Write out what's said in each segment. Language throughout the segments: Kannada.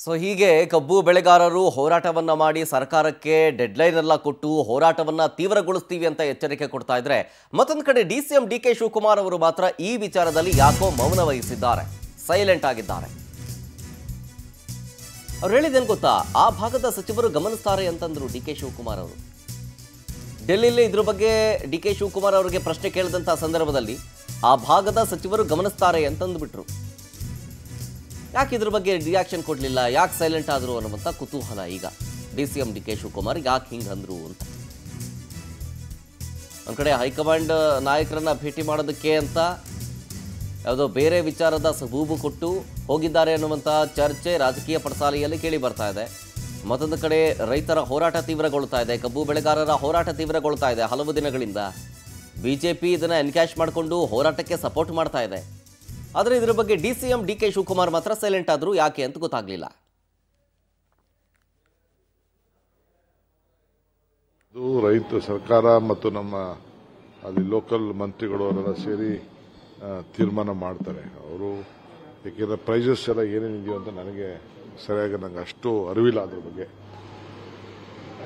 ಹೀಗೆ ಕಬ್ಬು ಬೆಳೆಗಾರರು ಹೋರಾಟವನ್ನ ಮಾಡಿ ಸರ್ಕಾರಕ್ಕೆ ಡೆಡ್ಲೈನ್ ಎಲ್ಲ ಕೊಟ್ಟು ಹೋರಾಟವನ್ನ ತೀವ್ರಗೊಳಿಸ್ತೀವಿ ಅಂತ ಎಚ್ಚರಿಕೆ ಕೊಡ್ತಾ ಇದ್ರೆ ಮತ್ತೊಂದು ಕಡೆ ಡಿಸಿಎಂ ಡಿಕೆ ಶಿವಕುಮಾರ್ ಅವರು ಮಾತ್ರ ಈ ವಿಚಾರದಲ್ಲಿ ಯಾಕೋ ಮೌನ ವಹಿಸಿದ್ದಾರೆ, ಸೈಲೆಂಟ್ ಆಗಿದ್ದಾರೆ. ಅವ್ರು ಹೇಳಿದೇನು ಗೊತ್ತಾ, ಆ ಭಾಗದ ಸಚಿವರು ಗಮನಿಸ್ತಾರೆ ಅಂತಂದ್ರು ಡಿಕೆ ಶಿವಕುಮಾರ್ ಅವರು. ಡೆಲ್ಲಿಯಲ್ಲಿ ಇದ್ರ ಬಗ್ಗೆ ಡಿಕೆ ಶಿವಕುಮಾರ್ ಅವರಿಗೆ ಪ್ರಶ್ನೆ ಕೇಳಿದಂತ ಸಂದರ್ಭದಲ್ಲಿ ಆ ಭಾಗದ ಸಚಿವರು ಗಮನಿಸ್ತಾರೆ ಅಂತಂದ್ಬಿಟ್ರು. ಯಾಕೆ ಇದ್ರ ಬಗ್ಗೆ ರಿಯಾಕ್ಷನ್ ಕೊಡಲಿಲ್ಲ, ಯಾಕೆ ಸೈಲೆಂಟ್ ಆದರು ಅನ್ನುವಂಥ ಕುತೂಹಲ ಈಗ ಡಿಸಿಎಂ ಡಿಕೆ ಶಿವಕುಮಾರ್ ಯಾಕೆ ಹಿಂಗೆ ಅಂದ್ರು ಅಂತ. ಒಂದು ಕಡೆ ಹೈಕಮಾಂಡ್ ನಾಯಕರನ್ನ ಭೇಟಿ ಮಾಡೋದಕ್ಕೆ ಅಂತ ಯಾವುದೋ ಬೇರೆ ವಿಚಾರದ ಸಬೂಬು ಕೊಟ್ಟು ಹೋಗಿದ್ದಾರೆ ಅನ್ನುವಂಥ ಚರ್ಚೆ ರಾಜಕೀಯ ಪಡಸಾಲೆಯಲ್ಲಿ ಕೇಳಿ ಬರ್ತಾ ಇದೆ. ಮತ್ತೊಂದು ಕಡೆ ರೈತರ ಹೋರಾಟ ತೀವ್ರಗೊಳ್ತಾ ಇದೆ, ಕಬ್ಬು ಬೆಳೆಗಾರರ ಹೋರಾಟ ತೀವ್ರಗೊಳ್ತಾ ಇದೆ. ಹಲವು ದಿನಗಳಿಂದ ಬಿಜೆಪಿ ಇದನ್ನು ಎನ್ಕ್ಯಾಶ್ ಮಾಡಿಕೊಂಡು ಹೋರಾಟಕ್ಕೆ ಸಪೋರ್ಟ್ ಮಾಡ್ತಾ ಇದೆ. ಆದರೆ ಇದರ ಬಗ್ಗೆ ಡಿಸಿಎಂ ಡಿಕೆ ಶಿವಕುಮಾರ್ ಮಾತ್ರ ಸೈಲೆಂಟ್ ಆದ್ರು, ಯಾಕೆ ಅಂತ ಗೊತ್ತಾಗ್ಲಿಲ್ಲ. ಇದು ರೈತ ಸರ್ಕಾರ ಮತ್ತು ನಮ್ಮ ಅಲ್ಲಿ ಲೋಕಲ್ ಮಂತ್ರಿಗಳು ಅವರೆಲ್ಲ ಸೇರಿ ತೀರ್ಮಾನ ಮಾಡ್ತಾರೆ. ಅವರು ಏಕೆಂದರೆ ಪ್ರೈಸಸ್ ಎಲ್ಲ ಏನೇನಿದೆಯೋ ಅಂತ ನನಗೆ ಸರಿಯಾಗಿ ನಂಗೆ ಅಷ್ಟು ಅರಿವಿಲ್ಲ ಅದ್ರ ಬಗ್ಗೆ.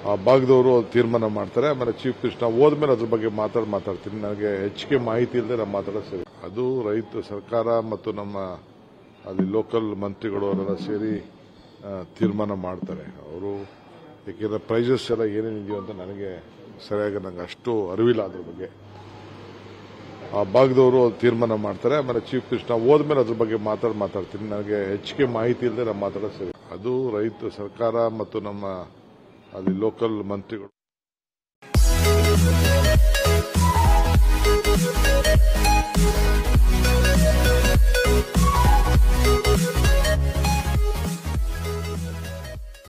ಆ ಭಾಗದವರು ತೀರ್ಮಾನ ಮಾಡ್ತಾರೆ. ಆಮೇಲೆ ಚೀಫ್ ಮಿನಿಸ್ಟರ್ ನಾವು ಹೋದ್ಮೇಲೆ ಅದ್ರ ಬಗ್ಗೆ ಮಾತಾಡ್ತೀನಿ. ನನಗೆ ಹೆಚ್ಚಿಗೆ ಮಾಹಿತಿ ಇಲ್ಲದೆ ನಾವು ಮಾತಾಡೋದು ಸರಿ. ಅದು ರೈತ ಸರ್ಕಾರ ಮತ್ತು ನಮ್ಮ ಅಲ್ಲಿ ಲೋಕಲ್ ಮಂತ್ರಿಗಳು ಅವರೆಲ್ಲ ಸೇರಿ ತೀರ್ಮಾನ ಮಾಡ್ತಾರೆ. ಅವರು ಏಕೆಂದರೆ ಪ್ರೈಸಸ್ ಎಲ್ಲ ಏನೇನಿದೆಯೋ ಅಂತ ನನಗೆ ಸರಿಯಾಗಿ ನಂಗೆ ಅಷ್ಟು ಅರಿವಿಲ್ಲ ಅದ್ರ ಬಗ್ಗೆ. ಆ ಭಾಗದವರು ತೀರ್ಮಾನ ಮಾಡ್ತಾರೆ. ಆಮೇಲೆ ಚೀಫ್ ಮಿನಿಸ್ಟರ್ ನಾವು ಹೋದ್ಮೇಲೆ ಅದ್ರ ಬಗ್ಗೆ ಮಾತಾಡ್ತೀನಿ. ನನಗೆ ಹೆಚ್ಚಿಗೆ ಮಾಹಿತಿ ಇಲ್ಲದೆ ನಾವು ಮಾತಾಡೋದು ಸರಿ. ಅದು ರೈತ ಸರ್ಕಾರ ಮತ್ತು ನಮ್ಮ ಅಲ್ಲಿ ಲೋಕಲ್ ಮಂತ್ರಿಗಳು.